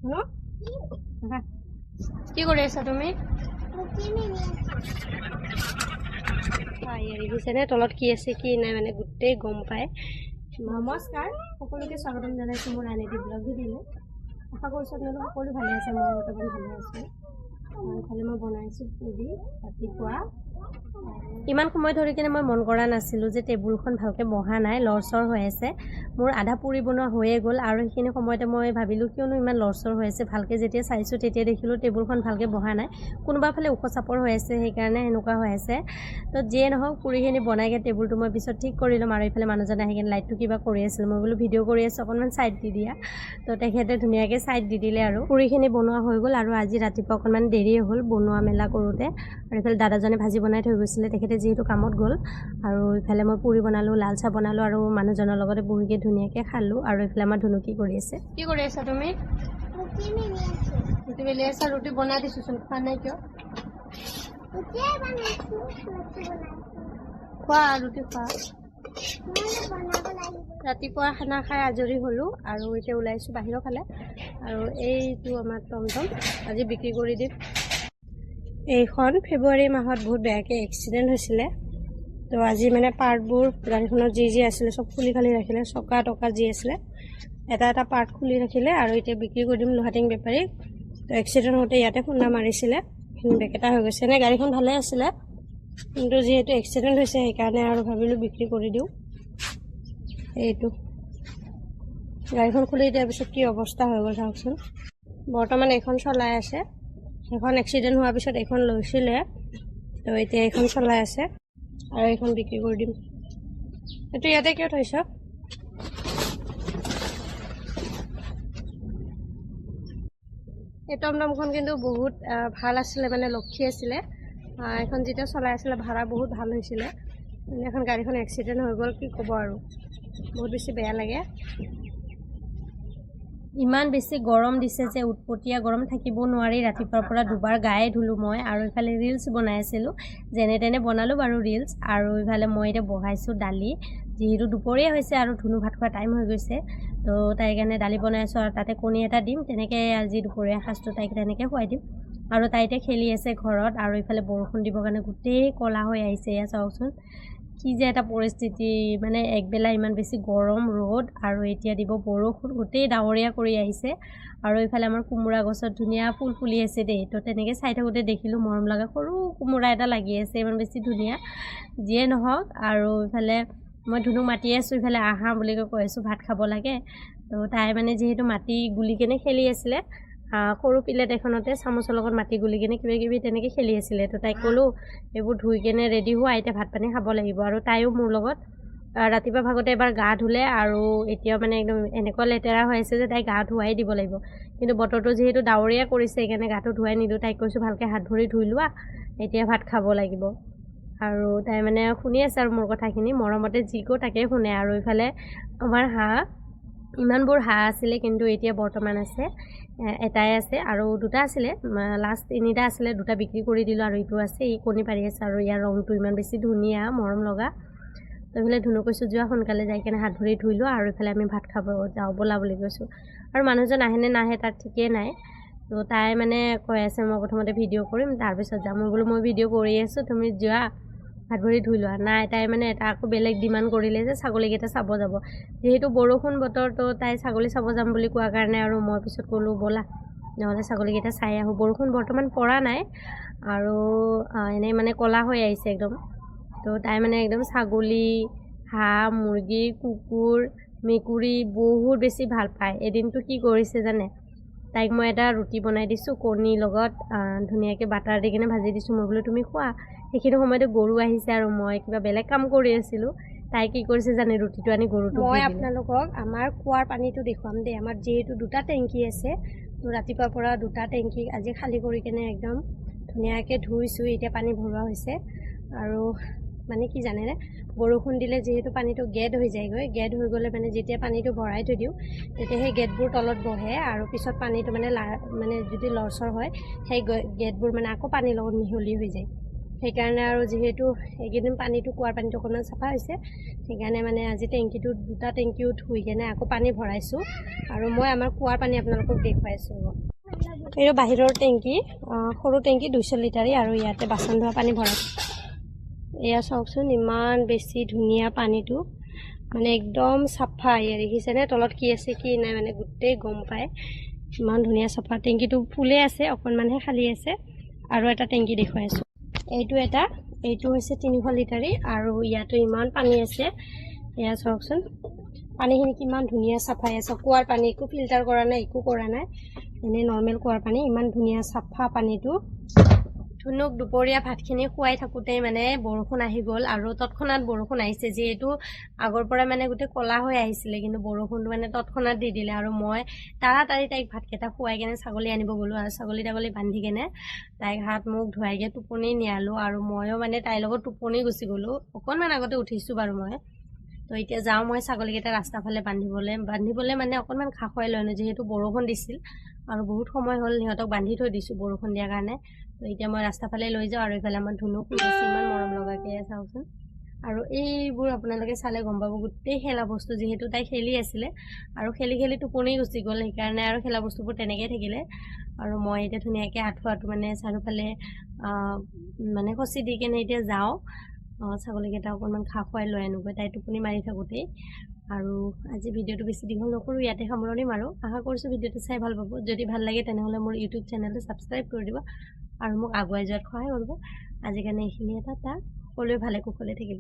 কি কৰি আছা তুমি? দেখিছেনে তলত কি আছে কি নাই মানে গোটেই গম পায়। নমস্কাৰ, সকলোকে স্বাগতম জনাইছোঁ মোৰ আনিদি ব্লগ ভিডিঅ'লৈ। আশা কৰিছোঁ আপোনালোক সকলো ভালে আছে, মই বৰ্তমান ভালে আছোঁ। এইফালে মই বনাইছোঁ পুৰি ৰাতিপুৱা। ইমান সময় ধৰি কিনে মই মন কৰা নাছিলোঁ যে টেবুলখন ভালকৈ বহা নাই, লৰচৰ হৈ আছে। মোৰ আধা পুৰি বনোৱা হৈয়ে গ'ল আৰু সেইখিনি সময়তে মই ভাবিলোঁ কিয়নো ইমান লৰচৰ হৈ আছে। ভালকৈ যেতিয়া চাইছোঁ তেতিয়া দেখিলোঁ টেবুলখন ভালকৈ বহা নাই, কোনোবা ফালে ওখ চাপৰ হৈ আছে, সেইকাৰণে এনেকুৱা হৈ আছে। তো যিয়ে নহওক পুৰিখিনি বনাইকৈ টেবুলটো মই পিছত ঠিক কৰি ল'ম। আৰু এইফালে মানুহজনে আহি কিনে লাইটটো কিবা কৰি আছিল, মই বোলো ভিডিঅ' কৰি আছোঁ অকণমান ছাইড দি দিয়া। তো তেখেতে ধুনীয়াকৈ ছাইড দি দিলে আৰু পুৰিখিনি বনোৱা হৈ গ'ল। আৰু আজি ৰাতিপুৱা অকণমান দেৰিয়ে হ'ল বনোৱা মেলা কৰোঁতে। আৰু এইফালে দাদাজনে ভাজি বনাই থৈ গৈছিলে, তেখেতে যিহেতু কামত গ'ল। আৰু ইফালে মই পুৰি বনালোঁ, লাল চাহ বনালোঁ আৰু মানুহজনৰ লগতে বহিকৈ ধুনীয়াকৈ খালোঁ। আৰু এইফালে আমাৰ ধুনু কি কৰি আছে? কি কৰি আছা তুমি? ৰুটি বেলি আছা? ৰুটি বনাই দিছোঁচোন, খোৱা নাই কিয়? খোৱা ৰুটি খোৱা। ৰাতিপুৱা খানা খাই আজৰি হ'লোঁ আৰু এতিয়া ওলাইছোঁ বাহিৰৰ ফালে। আৰু এইটো আমাৰ টমটম আজি বিক্ৰী কৰি দিম। এইখন ফেব্ৰুৱাৰী মাহত বহুত বেয়াকৈ এক্সিডেণ্ট হৈছিলে। তো আজি মানে পাৰ্টবোৰ গাড়ীখনত যি আছিলে চব খুলি খালি ৰাখিলে, চকা টকা যি আছিলে এটা এটা পাৰ্ট খুলি ৰাখিলে আৰু এতিয়া বিক্ৰী কৰি দিম লোহাটিং বেপাৰীক। তো এক্সিডেণ্ট হওঁতে ইয়াতে খুন্দা মাৰিছিলে, বেকেটা হৈ গৈছে। এনে গাড়ীখন ভালে আছিলে, কিন্তু যিহেতু এক্সিডেণ্ট হৈছে সেইকাৰণে আৰু ভাবিলোঁ বিক্ৰী কৰি দিওঁ। এইটো গাড়ীখন খুলি দিয়াৰ পিছত কি অৱস্থা হৈ গ'ল চাওকচোন। বৰ্তমান এইখন চলাই আছে, সেইখন এক্সিডেণ্ট হোৱাৰ পিছত এইখন লৈছিলে, তো এতিয়া এইখন চলাই আছে আৰু এইখন বিক্ৰী কৰি দিম। এইটো ইয়াতে কিয় থৈছ? এই টমটমখন কিন্তু বহুত ভাল আছিলে, মানে লক্ষী আছিলে। এইখন যেতিয়া চলাই আছিলে ভাড়া বহুত ভাল হৈছিলে। এখন গাড়ীখন এক্সিডেণ্ট হৈ গ'ল, কি ক'ব আৰু, বহুত বেছি বেয়া লাগে। ইমান বেছি গৰম দিছে যে উৎপতীয়া গৰম, থাকিব নোৱাৰি। ৰাতিপুৱাৰ পৰা দুবাৰ গায়ে ধুলোঁ মই। আৰু ইফালে ৰিলচ বনাই আছিলোঁ, যেনে তেনে বনালোঁ বাৰু ৰিলচ। আৰু ইফালে মই এতিয়া বহাইছোঁ দালি, যিহেতু দুপৰীয়া হৈছে আৰু ধুনু ভাত খোৱাৰ টাইম হৈ গৈছে। তো তাইৰ কাৰণে দালি বনাই আছোঁ আৰু তাতে কণী এটা দিম, তেনেকৈ আজি দুপৰীয়া সাজটো তাইক তেনেকৈ খুৱাই দিম। আৰু তাই এতিয়া খেলি আছে ঘৰত। আৰু ইফালে বৰষুণ দিবৰ কাৰণে গোটেই ক'লা হৈ আহিছে, এয়া চাওকচোন কি যে এটা পৰিস্থিতি। মানে একবেলা ইমান বেছি গৰম ৰ'দ আৰু এতিয়া দিব বৰষুণ, গোটেই ডাৱৰীয়া কৰি আহিছে। আৰু এইফালে আমাৰ কোমোৰা গছত ধুনীয়া ফুল ফুলি আছে দেই। তো তেনেকৈ চাই থাকোঁতে দেখিলোঁ মৰম লগা সৰু কোমোৰা এটা লাগি আছে, ইমান বেছি ধুনীয়া। যিয়ে নহওক, আৰু ইফালে মই ধুনুক মাতি আছোঁ, ইফালে আহা বুলি কৈ আছোঁ, ভাত খাব লাগে। তো তাই মানে যিহেতু মাটি গুলি কেনে খেলি আছিলে, সৰু প্লেট এখনতে চামুচৰ লগত মাটি গুলি কেনে কিবা কিবি তেনেকৈ খেলি আছিলে। তো তাইক ক'লোঁ এইবোৰ ধুই কেনে ৰেডি হোৱা, এতিয়া ভাত পানী খাব লাগিব। আৰু তাইও মোৰ লগত ৰাতিপুৱা ভাগতে এবাৰ গা ধুলে আৰু এতিয়াও মানে একদম এনেকুৱা লেতেৰা হৈ আছে যে তাইক গা ধুৱাই দিব লাগিব। কিন্তু বতৰটো যিহেতু ডাৱৰীয়া কৰিছে সেইকাৰণে গাটো ধুৱাই নিদিওঁ। তাইক কৈছোঁ ভালকৈ হাত ভৰি ধুই লোৱা, এতিয়া ভাত খাব লাগিব। আৰু তাই মানে শুনি আছে আৰু মোৰ কথাখিনি মৰমতে যি কওঁ তাকে শুনে। আৰু ইফালে আমাৰ হাঁহ, ইমানবোৰ হাঁহ আছিলে কিন্তু এতিয়া বৰ্তমান আছে এটাই আছে। আৰু দুটা আছিলে, লাষ্ট তিনিটা আছিলে, দুটা বিক্ৰী কৰি দিলোঁ আৰু ইটো আছে, ই কণী পাৰি আছে। আৰু ইয়াৰ ৰংটো ইমান বেছি ধুনীয়া, মৰম লগা। তো এইফালে ধুনু কৈছোঁ যোৱা সোনকালে যাই কিনে হাত ভৰি ধুই লোৱা, আৰু এইফালে আমি ভাত খাব যাওঁ ব'লা বুলি কৈছোঁ। আৰু মানুহজন আহেনে নাহে তাৰ ঠিকেই নাই। তো তাই মানে কৈ আছে মই প্ৰথমতে ভিডিঅ' কৰিম তাৰপিছত যাম। মই বোলো মই ভিডিঅ' কৰি আছোঁ, তুমি যোৱা হাত ভৰি ধুই লোৱা। নাই, তাই মানে এটা আকৌ বেলেগ ডিমাণ্ড কৰিলে যে ছাগলীকেইটা চাব যাব। যিহেতু বৰষুণ বতৰ, তো তাই ছাগলী চাব যাম বুলি কোৱাৰ কাৰণে আৰু মই পিছত ক'লোঁ ব'লা নহ'লে ছাগলীকেইটা চাই আহোঁ। বৰষুণ বৰ্তমান পৰা নাই আৰু এনেই মানে ক'লা হৈ আহিছে একদম। তো তাই মানে একদম ছাগলী, হাঁহ, মুৰ্গী, কুকুৰ, মেকুৰী বহুত বেছি ভাল পায়। এদিনটো কি কৰিছে জানে, তাইক মই এটা ৰুটি বনাই দিছোঁ কণীৰ লগত, ধুনীয়াকৈ বাটাৰ দি কিনে ভাজি দিছোঁ। মই বোলো তুমি খোৱা। সেইখিনি সময়তে গৰু আহিছে আৰু মই কিবা বেলেগ কাম কৰি আছিলোঁ। তাই কি কৰিছে জানে, ৰুটিটো আনি গৰুটো মই আপোনালোকক আমাৰ কুঁৱাৰ পানীটো দেখুৱাম দেই। আমাৰ যিহেতু দুটা টেংকি আছে, তো ৰাতিপুৱাৰ পৰা দুটা টেংকি আজি খালী কৰি কিনে একদম ধুনীয়াকৈ ধুইছোঁ। এতিয়া পানী ভৰোৱা হৈছে। আৰু মানে কি জানেনে, বৰষুণ দিলে যিহেতু পানীটো গেদ হৈ যায়গৈ, গেদ হৈ গ'লে মানে যেতিয়া পানীটো ভৰাই থৈ দিওঁ তেতিয়া সেই গেটবোৰ তলত বহে আৰু পিছত পানীটো মানে যদি লৰচৰ হয় সেই গেটবোৰ মানে আকৌ পানীৰ লগত মিহলি হৈ যায়। সেইকাৰণে আৰু যিহেতু এইকেইদিন পানীটো কুঁৱাৰ পানীটো অকণমান চাফা হৈছে সেইকাৰণে মানে আজি টেংকিটো দুটা টেংকিও ধুই কেনে আকৌ পানী ভৰাইছোঁ আৰু মই আমাৰ কুঁৱাৰ পানী আপোনালোকক দেখুৱাইছোঁ। এইটো বাহিৰৰ টেংকি, সৰু টেংকি 200 লিটাৰী আৰু ইয়াতে বাচন ধোৱা পানী ভৰাইছোঁ। এয়া চাওকচোন ইমান বেছি ধুনীয়া পানীটো, মানে একদম চাফা। এয়া দেখিছেনে তলত কি আছে কি নাই মানে গোটেই গম পায়। ইমান ধুনীয়া চাফা, টেংকিটো ফুলে আছে, অকণমানহে খালী আছে। আৰু এটা টেংকি দেখুৱাইছোঁ, এইটো হৈছে 300 লিটাৰী আৰু ইয়াতো ইমান পানী আছে। এয়া চাওকচোন পানীখিনি কিমান ধুনীয়া চাফাই আছে, কুঁৱাৰ পানী, একো ফিল্টাৰ কৰা নাই, একো কৰা নাই, এনেই নৰ্মেল কুঁৱাৰ পানী। ইমান ধুনীয়া চাফা পানীটো। ধুনুক দুপৰীয়া ভাতখিনি খুৱাই থাকোঁতেই মানে বৰষুণ আহি গ'ল আৰু তৎক্ষণাত বৰষুণ আহিছে। যিহেতু আগৰ পৰা মানে গোটেই ক'লা হৈ আহিছিলে, কিন্তু বৰষুণটো মানে তৎক্ষণাত দি দিলে আৰু মই তাড়াতাড়ি তাইক ভাতকেইটা খুৱাই কেনে ছাগলী আনিব গ'লোঁ আৰু ছাগলী বান্ধি কেনে তাইক হাত মুখ ধুৱাইকৈ টোপনি নিয়ালোঁ আৰু ময়ো মানে তাইৰ লগত টোপনি গুচি গ'লোঁ। অকণমান আগতে উঠিছোঁ বাৰু মই। তো এতিয়া যাওঁ মই ছাগলীকেইটা ৰাস্তাৰ ফালে বান্ধিবলৈ মানে অকণমান ঘাঁহ খুৱাই লৈ আনো, যিহেতু বৰষুণ দিছিল আৰু বহুত সময় হ'ল সিহঁতক বান্ধি থৈ দিছোঁ বৰষুণ দিয়াৰ কাৰণে। তো এতিয়া মই ৰাস্তাৰ ফালে লৈ যাওঁ আৰু এইফালে আমাৰ ধুনুক বেছি ইমান মৰম লগাকৈ চাওকচোন। আৰু এইবোৰ আপোনালোকে চালে গম পাব, গোটেই খেলা বস্তু, যিহেতু তাই খেলি আছিলে আৰু খেলি খেলি টোপনি গুচি গ'ল, সেইকাৰণে আৰু খেলা বস্তুবোৰ তেনেকৈ থাকিলে। আৰু মই এতিয়া ধুনীয়াকৈ আঁঠুৱাটো মানে চাৰিওফালে মানে খচি দি কেনে এতিয়া যাওঁ ছাগলীকেইটা অকণমান ঘাঁহ খুৱাই লৈ আনোগৈ তাই টোপনি মাৰি থাকোঁতেই। আৰু আজি ভিডিঅ'টো বেছি দীঘল নকৰোঁ, ইয়াতে সামৰণি মাৰোঁ। আশা কৰিছোঁ ভিডিঅ'টো চাই ভাল পাব। যদি ভাল লাগে তেনেহ'লে মোৰ ইউটিউব চেনেলটো ছাবস্ক্ৰাইব কৰি দিব আৰু মোক আগুৱাই যোৱাত সহায় কৰিব। আজিৰ কাৰণে এইখিনিয়ে, এটা সকলোৱে ভালে কুশলে থাকিব।